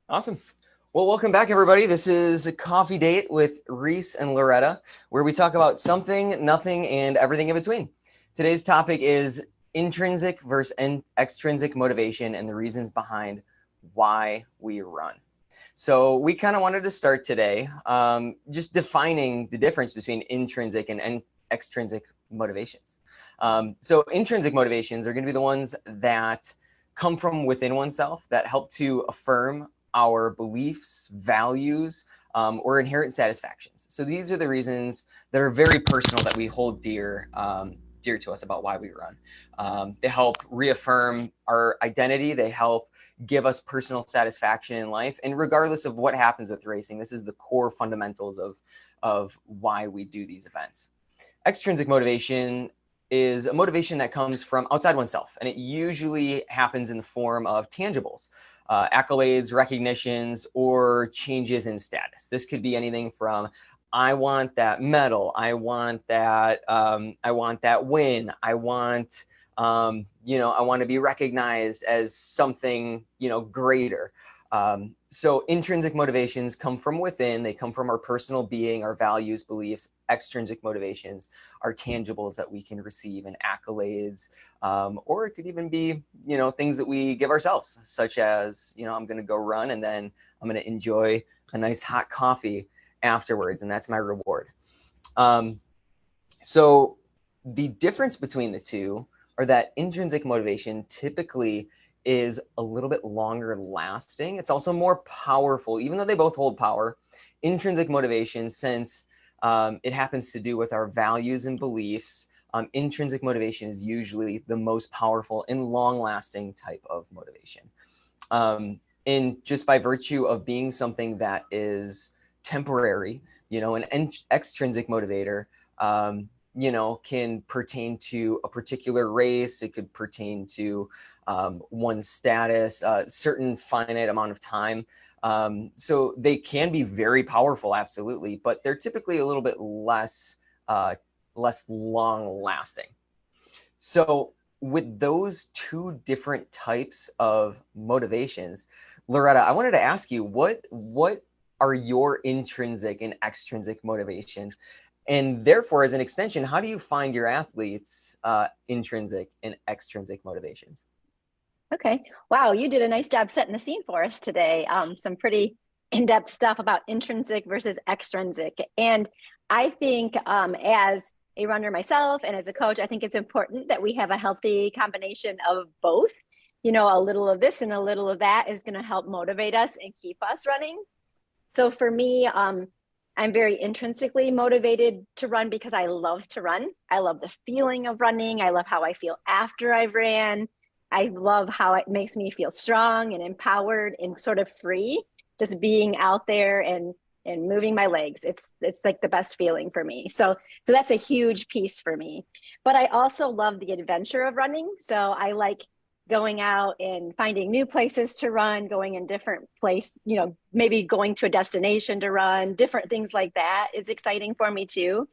Awesome. Well, welcome back, everybody. This is a coffee date with Reese and Loretta, where we talk about something, nothing, and everything in between. Today's topic is intrinsic versus extrinsic motivation and the reasons behind why we run. So we kind of wanted to start today just defining the difference between intrinsic and extrinsic motivations. So intrinsic motivations are going to be the ones that come from within oneself, that help to affirm our beliefs, values, or inherent satisfactions. So these are the reasons that are very personal that we hold dear to us about why we run. They help reaffirm our identity. They help give us personal satisfaction in life. And regardless of what happens with racing, this is the core fundamentals of why we do these events. Extrinsic motivation is a motivation that comes from outside oneself, and it usually happens in the form of tangibles, accolades, recognitions, or changes in status. This could be anything from I want that medal, I want that win, I want to be recognized as something greater. So intrinsic motivations come from within. They come from our personal being, our values, beliefs. Extrinsic motivations are tangibles that we can receive in accolades, or it could even be, things that we give ourselves, such as, I'm going to go run and then I'm going to enjoy a nice hot coffee afterwards, and that's my reward. So the difference between the two are that intrinsic motivation typically is a little bit longer lasting. It's also more powerful, even though they both hold power. Intrinsic motivation, since it happens to do with our values and beliefs, intrinsic motivation is usually the most powerful and long-lasting type of motivation. And just by virtue of being something that is temporary, an extrinsic motivator, can pertain to a particular race. It could pertain to one's status, a certain finite amount of time. So they can be very powerful, absolutely, but they're typically a little bit less long lasting. So with those two different types of motivations, Loretta, I wanted to ask you, what are your intrinsic and extrinsic motivations? And therefore, as an extension, how do you find your athletes' intrinsic and extrinsic motivations? Okay. Wow, you did a nice job setting the scene for us today. Some pretty in-depth stuff about intrinsic versus extrinsic. And I think as a runner myself and as a coach, I think it's important that we have a healthy combination of both. A little of this and a little of that is going to help motivate us and keep us running. So for me, I'm very intrinsically motivated to run because I love to run. I love the feeling of running. I love how I feel after I've ran. I love how it makes me feel strong and empowered and sort of free, just being out there and moving my legs. It's like the best feeling for me. So that's a huge piece for me. But I also love the adventure of running. So I like going out and finding new places to run, going in different place, maybe going to a destination to run, different things like that is exciting for me too,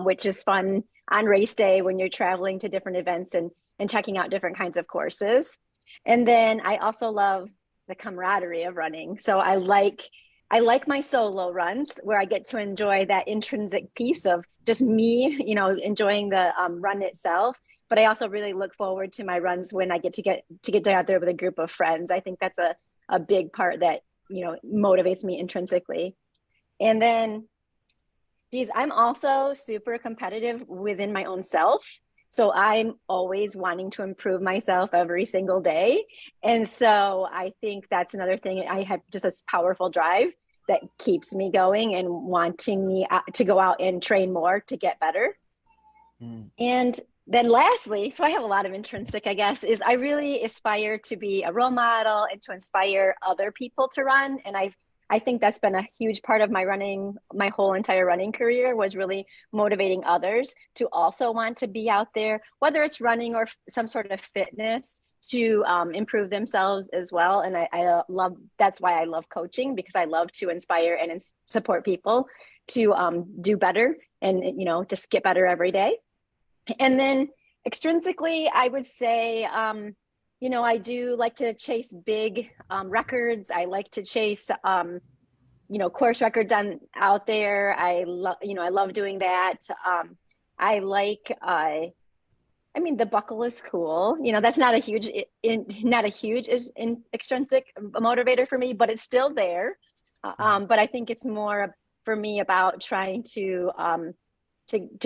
which is fun on race day when you're traveling to different events and checking out different kinds of courses. And then I also love the camaraderie of running. So I like my solo runs where I get to enjoy that intrinsic piece of just me, enjoying the run itself. But I also really look forward to my runs when I get out there with a group of friends. I think that's a big part that, motivates me intrinsically. And then, geez, I'm also super competitive within my own self. So I'm always wanting to improve myself every single day. And so I think that's another thing. I have just this powerful drive that keeps me going and wanting me to go out and train more to get better. And then lastly, so I have a lot of intrinsic, I guess, is I really aspire to be a role model and to inspire other people to run. And I think that's been a huge part of my running, my whole entire running career was really motivating others to also want to be out there, whether it's running or some sort of fitness to improve themselves as well. And I love, that's why I love coaching, because I love to inspire and support people to do better and, just get better every day. And then extrinsically, I would say I do like to chase big records. I like to chase, course records on out there. I love doing that. I like, the buckle is cool. That's not a huge, not a huge extrinsic motivator for me, but it's still there. But I think it's more for me about trying to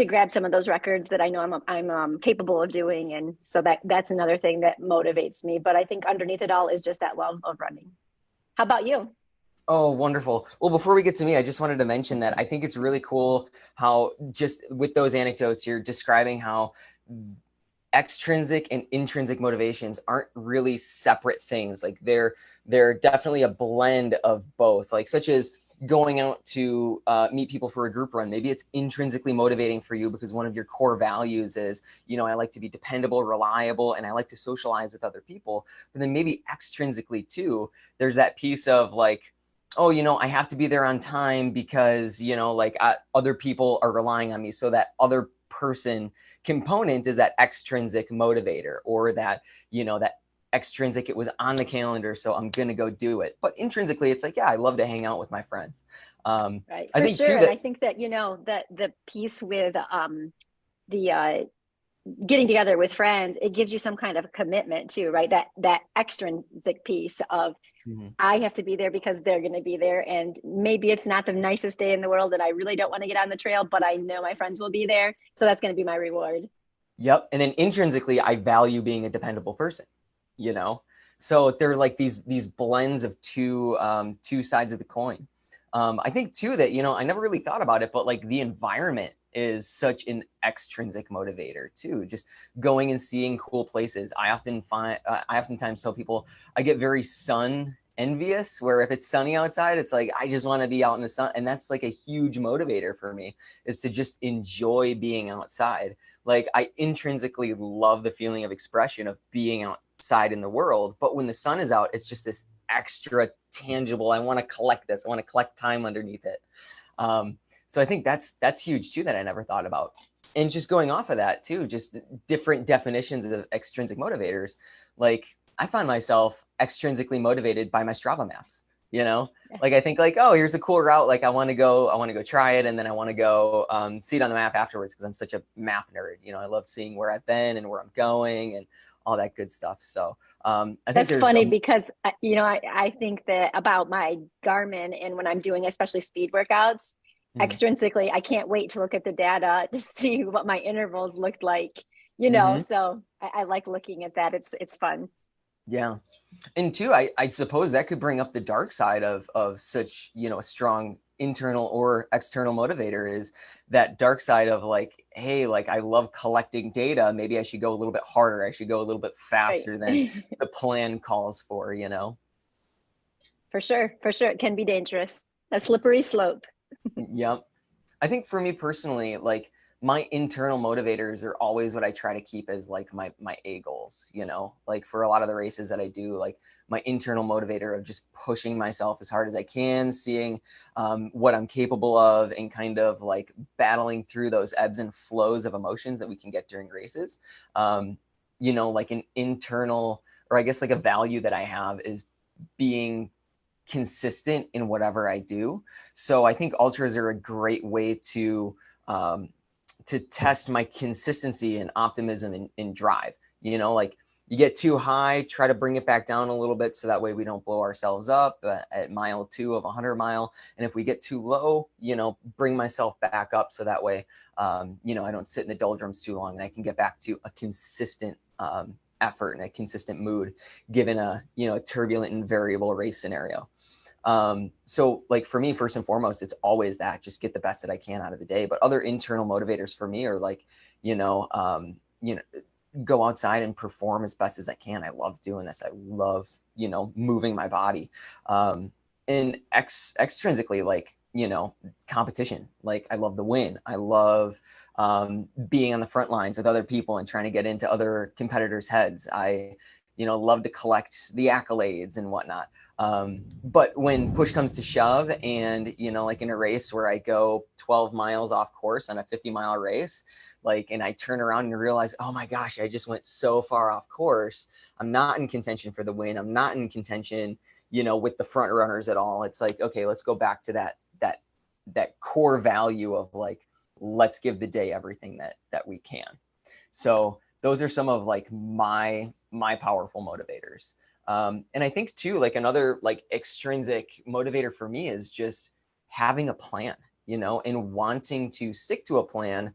grab some of those records that I know I'm capable of doing, and so that's another thing that motivates me. But I think underneath it all is just that love of running. How about you? Oh, wonderful. Well, before we get to me, I just wanted to mention that I think it's really cool how just with those anecdotes, you're describing how extrinsic and intrinsic motivations aren't really separate things. Like they're definitely a blend of both. Like such as going out to meet people for a group run. Maybe it's intrinsically motivating for you because one of your core values is, I like to be dependable, reliable, and I like to socialize with other people. But then maybe extrinsically too, there's that piece of like, oh, I have to be there on time because, other people are relying on me. So that other person component is that extrinsic motivator, or that, that extrinsic, it was on the calendar, so I'm going to go do it. But intrinsically, it's like, yeah, I love to hang out with my friends. Right, I for think sure. too And that, I think that that the piece with the getting together with friends, it gives you some kind of commitment too, right? That extrinsic piece of Mhm. I have to be there because they're going to be there. And maybe it's not the nicest day in the world and I really don't want to get on the trail, but I know my friends will be there. So that's going to be my reward. Yep. And then intrinsically, I value being a dependable person, you know? So they're like these blends of two sides of the coin. I think too that, I never really thought about it, but like the environment is such an extrinsic motivator too. Just going and seeing cool places. I oftentimes tell people I get very sun envious, where if it's sunny outside, it's like, I just want to be out in the sun. And that's like a huge motivator for me, is to just enjoy being outside. Like I intrinsically love the feeling of expression of being outside in the world, but when the sun is out, it's just this extra tangible. I want to collect this. I want to collect time underneath it. Um, so I think that's huge too, that I never thought about. And just going off of that too, just different definitions of extrinsic motivators. Like I find myself extrinsically motivated by my Strava maps. You know, like Yes. I think like, oh, here's a cool route. Like I want to go try it, and then I want to go see it on the map afterwards because I'm such a map nerd. I love seeing where I've been and where I'm going and all that good stuff. So I think That's there's funny because, I think that about my Garmin and when I'm doing especially speed workouts, Mhm. extrinsically, I can't wait to look at the data to see what my intervals looked like, Mhm. so I like looking at that. It's fun. Yeah. And two, I suppose that could bring up the dark side of such, a strong internal or external motivator, is that dark side of like, hey, like I love collecting data. Maybe I should go a little bit harder. I should go a little bit Right. faster than the plan calls for. For sure. For sure. It can be dangerous. A slippery slope. Yep. I think for me personally, like my internal motivators are always what I try to keep as like my A goals. Like for a lot of the races that I do, like my internal motivator of just pushing myself as hard as I can, seeing what I'm capable of, and kind of like battling through those ebbs and flows of emotions that we can get during races. Like an internal, or I guess like a value that I have, is being consistent in whatever I do. So I think ultras are a great way um, to test my consistency and optimism and drive. Like you get too high, try to bring it back down a little bit so that way we don't blow ourselves up at mile 2 of 100 mile. And if we get too low, bring myself back up so that way, I don't sit in the doldrums too long and I can get back to a consistent effort and a consistent mood given a turbulent and variable race scenario. So like for me, first and foremost, it's always that, just get the best that I can out of the day. But other internal motivators for me are like, you know, um, you know, go outside and perform as best as I can. I love doing this. I love, moving my body. And extrinsically, like, competition. Like I love the win. I love being on the front lines with other people and trying to get into other competitors' heads. I, love to collect the accolades and whatnot. But when push comes to shove, and like in a race where I go 12 miles off course on a 50-mile race, like, and I turn around and realize, oh my gosh, I just went so far off course. I'm not in contention for the win. I'm not in contention, with the front runners at all. It's like, okay, let's go back to that core value of like, let's give the day everything that we can. So those are some of like my powerful motivators. And I think too, like another like extrinsic motivator for me is just having a plan, and wanting to stick to a plan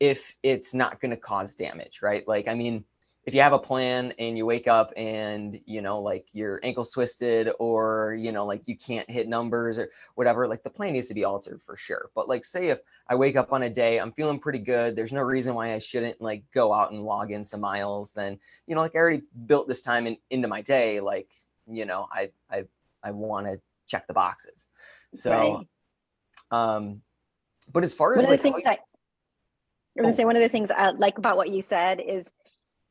if it's not going to cause damage, right? Like, I mean, if you have a plan and you wake up and, like your ankle's twisted, or, like you can't hit numbers or whatever, like the plan needs to be altered for sure. But like, say if I wake up on a day, I'm feeling pretty good, there's no reason why I shouldn't like go out and log in some miles, then, like I already built this time into my day, like, I want to check the boxes. So, Right. but as far One as of the like how things I was gonna oh say, one of the things I like about what you said is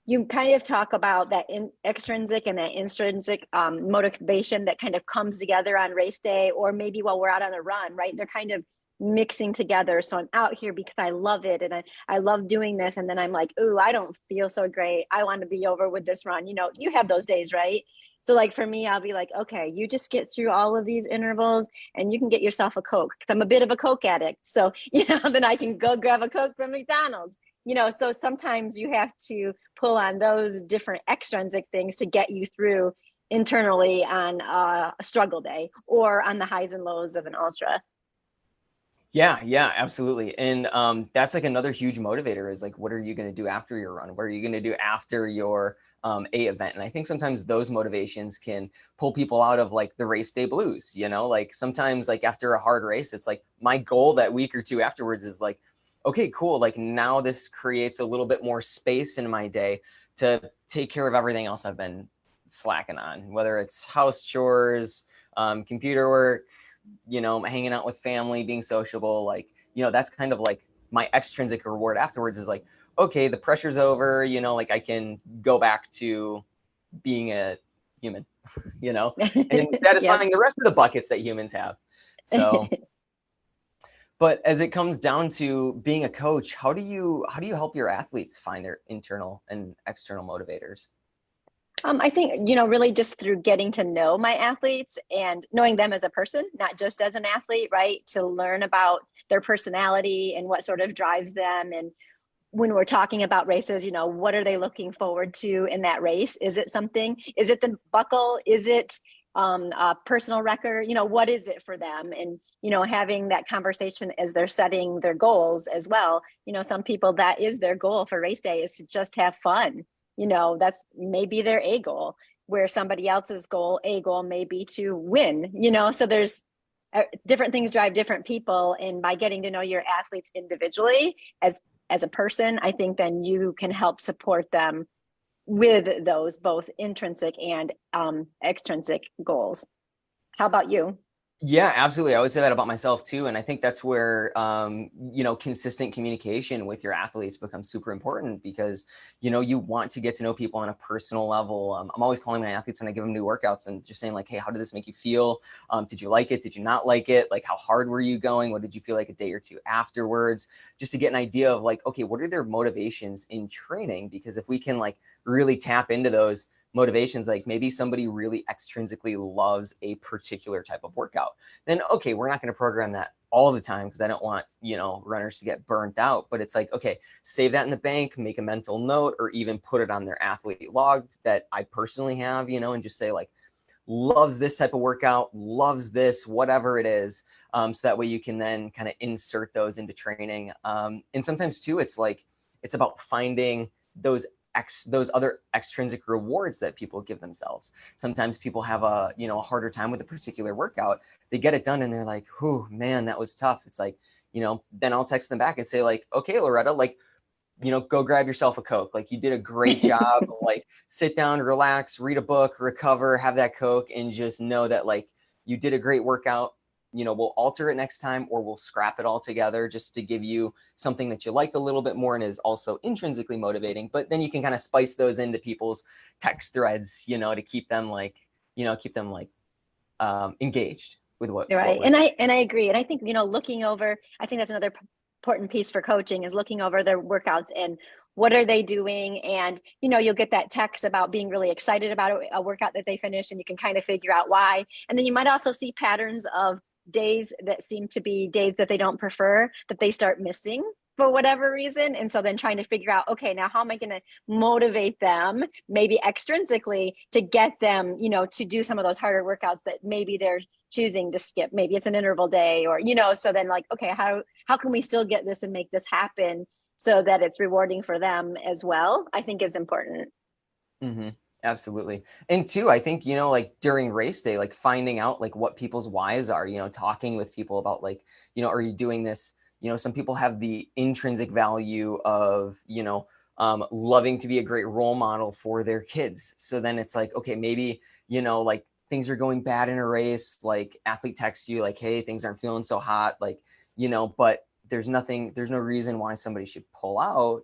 you kind of talk about that extrinsic and that intrinsic motivation that kind of comes together on race day, or maybe while we're out on a run, right? They're kind of mixing together. So I'm out here because I love it, and I love doing this. And then I'm like, ooh, I don't feel so great. I want to be over with this run. You have those days, right? So like for me, I'll be like, okay, you just get through all of these intervals and you can get yourself a Coke, because I'm a bit of a Coke addict. So, then I can go grab a Coke from McDonald's. So sometimes you have to pull on those different extrinsic things to get you through internally on a struggle day or on the highs and lows of an ultra. yeah, absolutely. And that's like another huge motivator is like, what are you going to do after your run? What are you going to do after your A event? And I think sometimes those motivations can pull people out of like the race day blues, like sometimes like after a hard race, it's like my goal that week or two afterwards is like, okay, cool. Like now this creates a little bit more space in my day to take care of everything else I've been slacking on, whether it's house chores, computer work, hanging out with family, being sociable, like, that's kind of like my extrinsic reward afterwards is like, okay, the pressure's over, like I can go back to being a human, and Yep. satisfying the rest of the buckets that humans have. So, but as it comes down to being a coach, how do you help your athletes find their internal and external motivators? I think, really just through getting to know my athletes and knowing them as a person, not just as an athlete, right? To learn about their personality and what sort of drives them. And when we're talking about races, what are they looking forward to in that race? Is it the buckle? Is it a personal record? What is it for them? And, having that conversation as they're setting their goals as well. Some people, that is their goal for race day, is to just have fun. That's maybe their A goal, where somebody else's A goal may be to win, so there's different things drive different people. And by getting to know your athletes individually as a person, I think then you can help support them with those both intrinsic and extrinsic goals. How about you? Yeah, absolutely. I would say that about myself too. And I think that's where, consistent communication with your athletes becomes super important because, you want to get to know people on a personal level. I'm always calling my athletes when I give them new workouts and just saying like, hey, how did this make you feel? Did you like it? Did you not like it? Like, how hard were you going? What did you feel like a day or two afterwards? Just to get an idea of like, okay, what are their motivations in training? Because if we can like really tap into those motivations, like maybe somebody really extrinsically loves a particular type of workout, then okay, we're not going to program that all the time because I don't want runners to get burnt out. But it's like, okay, save that in the bank, make a mental note, or even put it on their athlete log that I personally have, and just say like, loves this type of workout, loves this, whatever it is. So that way you can then kind of insert those into training. And sometimes too, it's like, it's about finding those those other extrinsic rewards that people give themselves. Sometimes people have a harder time with a particular workout. They get it done and they're like, "Whew, man, that was tough." It's like, then I'll text them back and say like, "Okay, Loretta, like, go grab yourself a Coke. Like you did a great job. Like sit down, relax, read a book, recover, have that Coke, and just know that like you did a great workout. We'll alter it next time or we'll scrap it all together just to give you something that you like a little bit more and is also intrinsically motivating. But then you can kind of spice those into people's text threads, to keep them like, engaged with what Right. we're And doing. I agree. And I think, looking over, I think that's another important piece for coaching is looking over their workouts and what are they doing? And, you'll get that text about being really excited about a workout that they finish, and you can kind of figure out why. And then you might also see patterns of days that seem to be days that they don't prefer, that they start missing for whatever reason. And so then trying to figure out, okay, now how am I going to motivate them, maybe extrinsically, to get them, to do some of those harder workouts that maybe they're choosing to skip. Maybe it's an interval day, or, so then like, okay, how can we still get this and make this happen so that it's rewarding for them as well, I think is important. Mm-hmm. Absolutely. And two, I think, like during race day, like finding out like what people's whys are, talking with people about like, are you doing this? Some people have the intrinsic value of, loving to be a great role model for their kids. So then it's like, okay, maybe, like things are going bad in a race, like athlete texts you like, hey, things aren't feeling so hot, like, but there's no reason why somebody should pull out,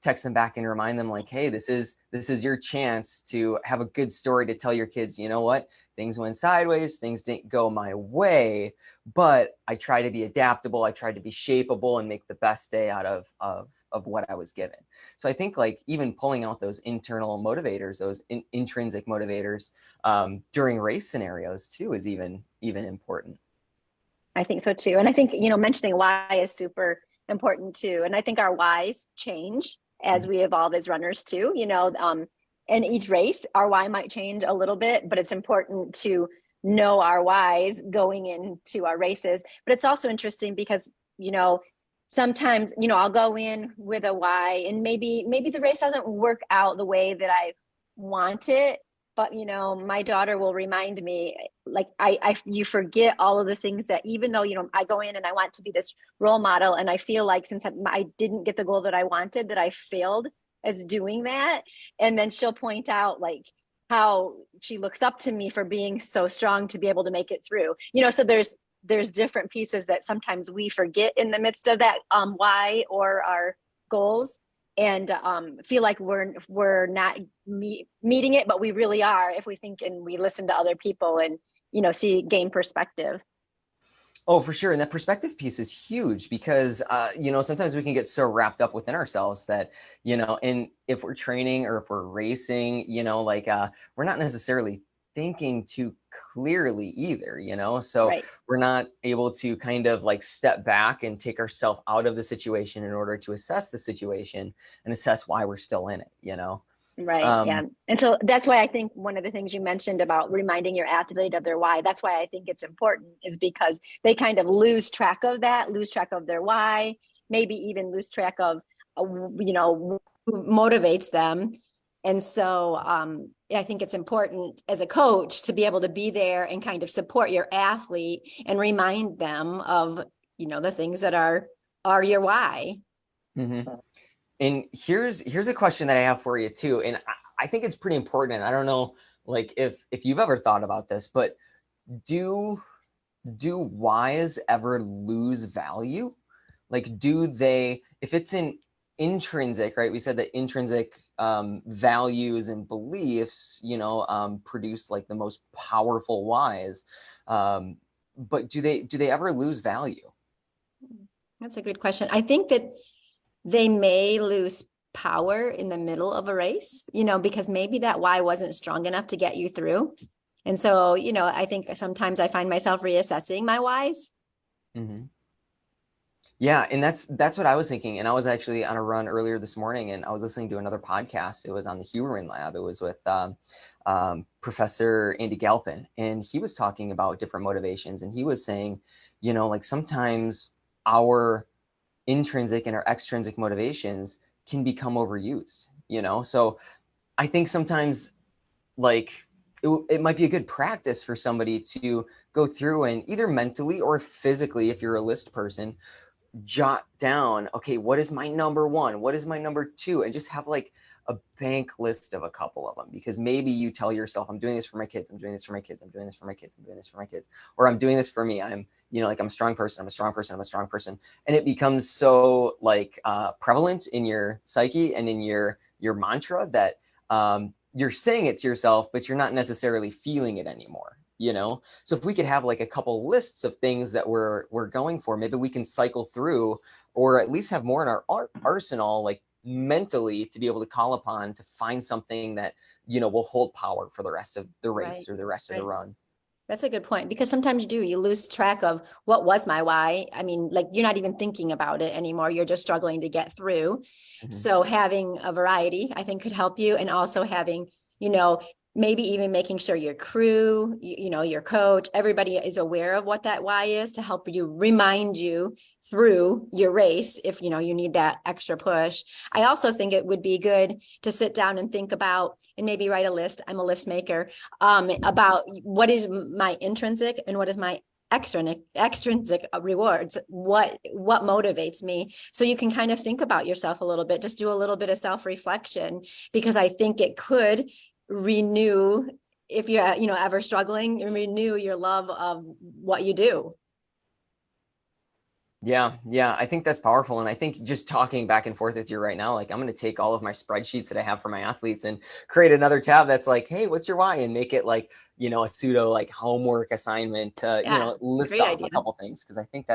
text them back and remind them like, hey, this is your chance to have a good story to tell your kids. You know what, things went sideways, things didn't go my way, but I try to be adaptable, I tried to be shapeable and make the best day out of what I was given. So I think like even pulling out those internal motivators, those intrinsic motivators during race scenarios too is even important. I think so too. And I think, mentioning why is super important too. And I think our whys change as we evolve as runners too. In each race, our why might change a little bit, but it's important to know our whys going into our races. But it's also interesting because, sometimes, I'll go in with a why and maybe the race doesn't work out the way that I want it. But, my daughter will remind me, like, you forget all of the things that even though, I go in and I want to be this role model, and I feel like since I didn't get the goal that I wanted, that I failed as doing that. And then she'll point out like how she looks up to me for being so strong to be able to make it through, so there's different pieces that sometimes we forget in the midst of that why or our goals, and feel like we're not meeting it, but we really are if we think and we listen to other people and gain perspective. Oh, for sure. And that perspective piece is huge because, sometimes we can get so wrapped up within ourselves that, and if we're training or if we're racing, like we're not necessarily thinking too clearly either, so Right. we're not able to kind of like step back and take ourselves out of the situation in order to assess the situation and assess why we're still in it. Right. Yeah. Um, And so that's why I think one of the things you mentioned about reminding your athlete of their why, that's why I think it's important, is because they kind of lose track of that, lose track of their why, maybe even lose track of, who motivates them. And so I think it's important as a coach to be able to be there and kind of support your athlete and remind them of, the things that are your why. mhm. And here's a question that I have for you too, and I think it's pretty important. I don't know, like if you've ever thought about this, but do whys ever lose value? Like, do they, if it's an intrinsic, right? We said that intrinsic values and beliefs, produce like the most powerful whys. But do they ever lose value? That's a good question. I think that they may lose power in the middle of a race, because maybe that why wasn't strong enough to get you through. And so, I think sometimes I find myself reassessing my whys. Mm-hmm. Yeah, and that's what I was thinking. And I was actually on a run earlier this morning, and I was listening to another podcast. It was on the Huron Lab. It was with Professor Andy Galpin, and he was talking about different motivations. And he was saying, like sometimes our intrinsic and our extrinsic motivations can become overused. So I think sometimes like it might be a good practice for somebody to go through and either mentally or physically, if you're a list person, jot down, okay, what is my number one? What is my number two? And just have like a bank list of a couple of them, because maybe you tell yourself, I'm doing this for my kids. I'm doing this for my kids. I'm doing this for my kids. I'm doing this for my kids. Or I'm doing this for me. I'm, like I'm a strong person. I'm a strong person. I'm a strong person. And it becomes so like prevalent in your psyche and in your mantra that you're saying it to yourself, but you're not necessarily feeling it anymore. you know? So if we could have like a couple lists of things that we're going for, maybe we can cycle through, or at least have more in our arsenal, like mentally, to be able to call upon to find something that, you know, will hold power for the rest of the Right. race or the rest of the Right. run. That's a good point, because sometimes you lose track of what was my why. I mean, like, you're not even thinking about it anymore. You're just struggling to get through. Mhm. So having a variety, I think, could help you. And also having, you know, maybe even making sure your crew, your coach, everybody is aware of what that why is, to help you, remind you through your race if you need that extra push. I also think it would be good to sit down and think about, and maybe write a list. I'm a list maker, about what is my intrinsic and what is my extrinsic rewards, what motivates me, so you can kind of think about yourself a little bit, just do a little bit of self-reflection, because I think it could renew, if you're ever struggling, renew your love of what you do. Yeah, yeah, I think that's powerful. And I think just talking back and forth with you right now, like I'm going to take all of my spreadsheets that I have for my athletes and create another tab that's like, hey, what's your why? And make it like, you know, a pseudo like homework assignment to, you Yeah, know, list great off a idea. couple things. Cause I think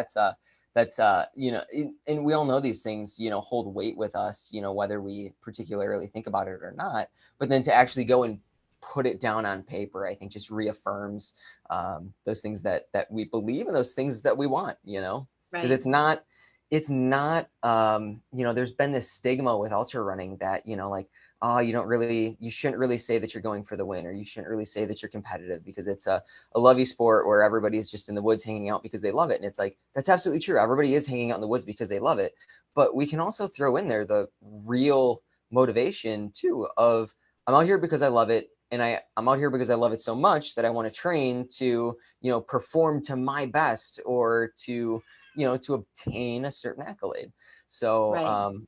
you know, and we all know these things, you know, hold weight with us, you know, whether we particularly think about it or not. But then to actually go and put it down on paper, I think just reaffirms those things that we believe and those things that we want, you know, because Right. it's not you know, there's been this stigma with ultra running that, you know, like, oh, you shouldn't really say that you're going for the win, or you shouldn't really say that you're competitive, because it's a lovey sport where everybody's just in the woods hanging out because they love it. And it's like, that's absolutely true, everybody is hanging out in the woods because they love it, but we can also throw in there the real motivation too of, I'm out here because I love it, and I'm out here because I love it so much that I want to train to, you know, perform to my best, or to, you know, to obtain a certain accolade. So Right.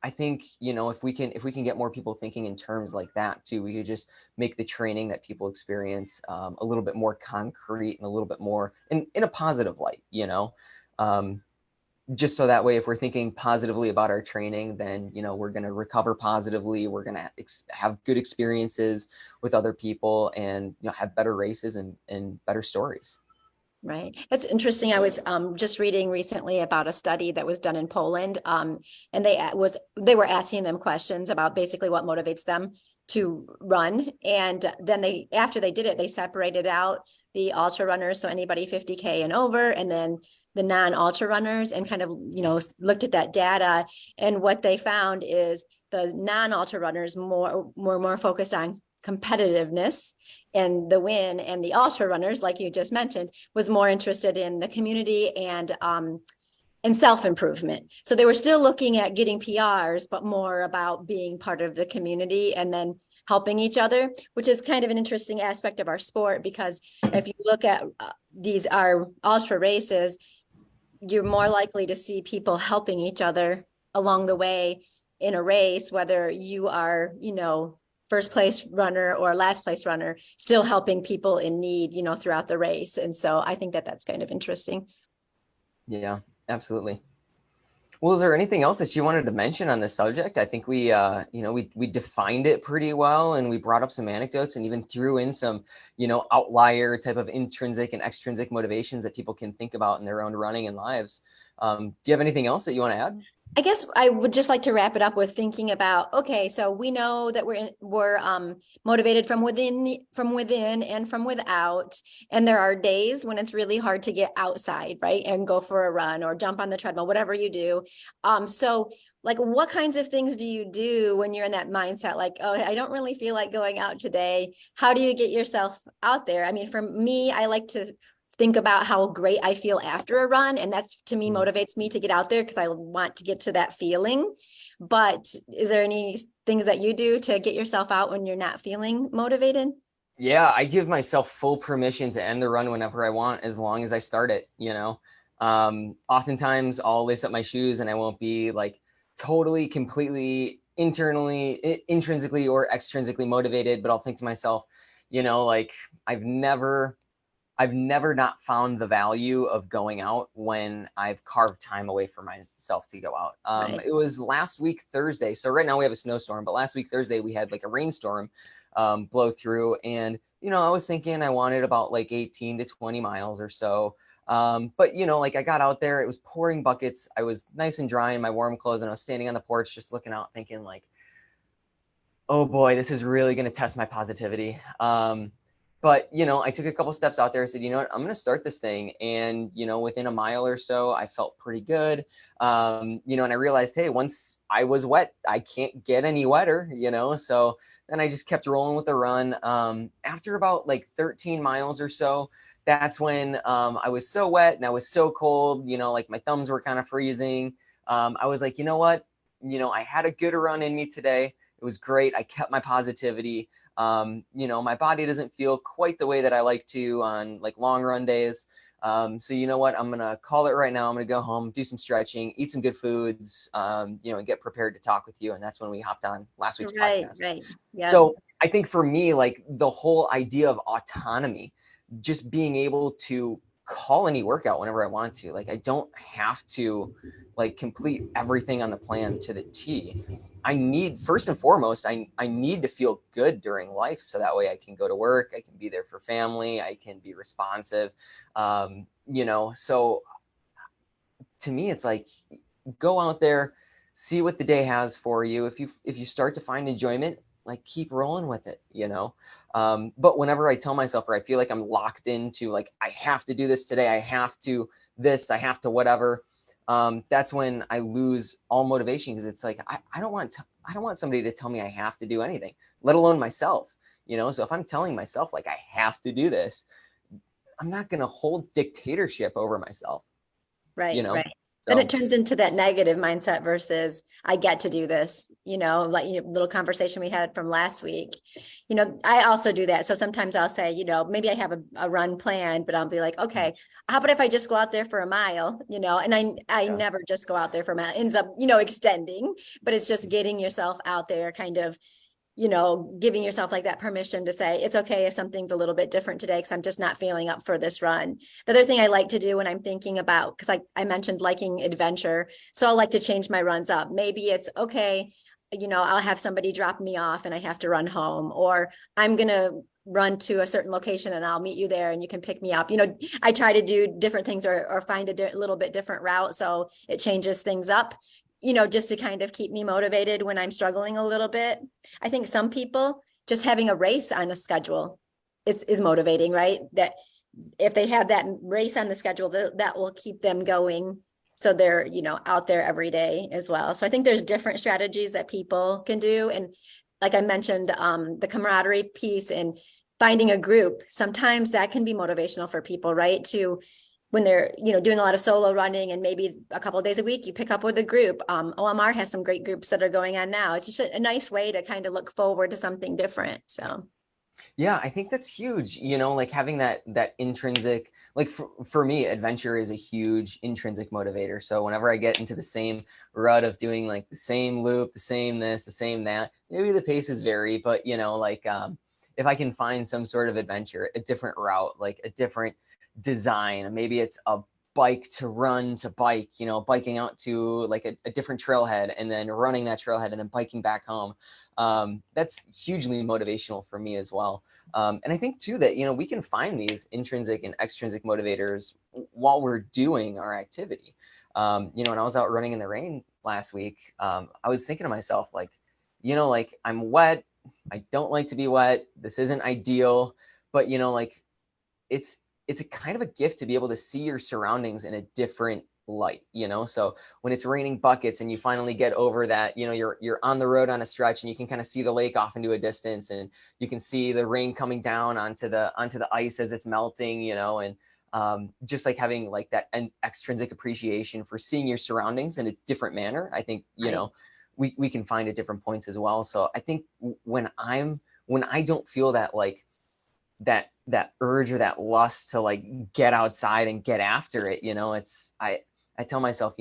I think, you know, if we can get more people thinking in terms like that too, we could just make the training that people experience a little bit more concrete and a little bit more in a positive light, you know. um, just so that way, if we're thinking positively about our training, then, you know, we're going to recover positively, we're going to have good experiences with other people, and, you know, have better races and better stories. Right. That's interesting. I was just reading recently about a study that was done in Poland, and they were asking them questions about basically what motivates them to run, and then after they did it, they separated out the ultra runners, so anybody 50K and over, and then the non-ultra runners, and kind of looked at that data, and what they found is the non-ultra runners more focused on competitiveness and the win, and the ultra runners, like you just mentioned, was more interested in the community and self-improvement. So they were still looking at getting PRs, but more about being part of the community and then helping each other, which is kind of an interesting aspect of our sport, because if you look at these our ultra races, you're more likely to see people helping each other along the way in a race, whether you are, first place runner or last place runner, still helping people in need, throughout the race. And so I think that that's kind of interesting. Yeah, absolutely. Well, is there anything else that you wanted to mention on this subject? I think you know, we defined it pretty well, and we brought up some anecdotes, and even threw in some, you know, outlier type of intrinsic and extrinsic motivations that people can think about in their own running and lives. Do you have anything else that you want to add? I guess I would just like to wrap it up with thinking about, okay, so we know that we're motivated from within and from without, and there are days when it's really hard to get outside, right, and go for a run or jump on the treadmill, whatever you do. So like, what kinds of things do you do when you're in that mindset, like, oh, I don't really feel like going out today? How do you get yourself out there? I mean, for me, I like to think about how great I feel after a run. And that's, to me, Mhm. motivates me to get out there, because I want to get to that feeling. But is there any things that you do to get yourself out when you're not feeling motivated? Yeah, I give myself full permission to end the run whenever I want, as long as I start it, you know. Oftentimes I'll lace up my shoes and I won't be like totally, completely intrinsically or extrinsically motivated, but I'll think to myself, you know, like I've never I've never not found the value of going out when I've carved time away for myself to go out. Right. It was last week Thursday. So right now we have a snowstorm, but last week Thursday we had like a rainstorm blow through, and I was thinking I wanted about like 18 to 20 miles or so. But like I got out there, it was pouring buckets. I was nice and dry in my warm clothes, and I was standing on the porch just looking out thinking like, oh boy, this is really going to test my positivity. But I took a couple steps out there. I said, you know what, I'm going to start this thing. And within a mile or so, I felt pretty good. And I realized, hey, once I was wet, I can't get any wetter. So then I just kept rolling with the run. After about like 13 miles or so, that's when I was so wet and I was so cold. Like my thumbs were kind of freezing. I was like, you know what, I had a good run in me today. It was great. I kept my positivity. My body doesn't feel quite the way that I like to on like long run days. So you know what? I'm going to call it right now. I'm going to go home, do some stretching, eat some good foods, and get prepared to talk with you. And that's when we hopped on last week's Right, podcast. right. Yeah. So I think for me, like the whole idea of autonomy, just being able to call any workout whenever I want to, like I don't have to like complete everything on the plan to the T. I need, first and foremost, I need to feel good during life. So that way I can go to work, I can be there for family, I can be responsive. So to me, it's like, go out there, see what the day has for you. If you start to find enjoyment, like keep rolling with it. But whenever I tell myself, or I feel like I'm locked into like I have to do this today, I have to this, I have to whatever, that's when I lose all motivation, because it's like I don't want somebody to tell me I have to do anything, let alone myself. So if I'm telling myself like I have to do this, I'm not going to hold dictatorship over myself. you Right, know right. Then it so turns into that negative mindset versus I get to do this, like little conversation we had from last week. I also do that. So sometimes I'll say, maybe I have a run planned, but I'll be like, okay, how about if I just go out there for a mile, and I yeah. never just go out there for a mile, ends up, extending, but it's just getting yourself out there kind of giving yourself like that permission to say, it's okay if something's a little bit different today because I'm just not feeling up for this run. The other thing I like to do when I'm thinking about, because I mentioned liking adventure, so I'll like to change my runs up. Maybe it's okay, I'll have somebody drop me off and I have to run home, or I'm going to run to a certain location and I'll meet you there and you can pick me up. I try to do different things or find a little bit different route. So it changes things up, just to kind of keep me motivated when I'm struggling a little bit. I think some people just having a race on a schedule is motivating, right? That if they have that race on the schedule, that will keep them going. So they're, out there every day as well. So I think there's different strategies that people can do. And like I mentioned, the camaraderie piece and finding a group, sometimes that can be motivational for people, right? To when they're doing a lot of solo running, and maybe a couple of days a week you pick up with a group. OMR has some great groups that are going on now. It's just a nice way to kind of look forward to something different. So Yeah, I think that's huge. Like having that intrinsic, like for me, adventure is a huge intrinsic motivator. So whenever I get into the same rut of doing like the same loop, the same this, the same that, maybe the paces vary, but like if I can find some sort of adventure, a different route, like a different design, maybe it's a bike to run to bike, biking out to like a different trailhead and then running that trailhead and then biking back home. That's hugely motivational for me as well. And I think too that we can find these intrinsic and extrinsic motivators while we're doing our activity. When I was out running in the rain last week, I was thinking to myself like, like I'm wet. I don't like to be wet. This isn't ideal, but like it's it's a kind of a gift to be able to see your surroundings in a different light. So when it's raining buckets and you finally get over that, you're on the road on a stretch and you can kind of see the lake off into a distance, and you can see the rain coming down onto the ice as it's melting, and just like having like that extrinsic appreciation for seeing your surroundings in a different manner. I think right, we can find at different points as well. So I think when I don't feel that like that urge or that lust to like get outside and get after it, it's I tell myself,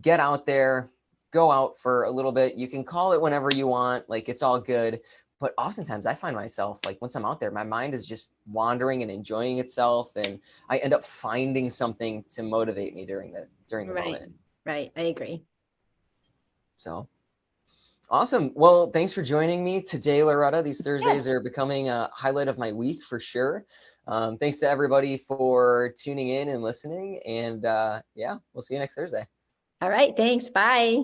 get out there, go out for a little bit. You can call it whenever you want, like it's all good. But oftentimes I find myself like once I'm out there, my mind is just wandering and enjoying itself, and I end up finding something to motivate me during the moment. right, I agree. So Awesome. Well, thanks for joining me today, Loretta. These Thursdays Yes. are becoming a highlight of my week for sure. Thanks to everybody for tuning in and listening. And yeah, we'll see you next Thursday. All right. Thanks. Bye.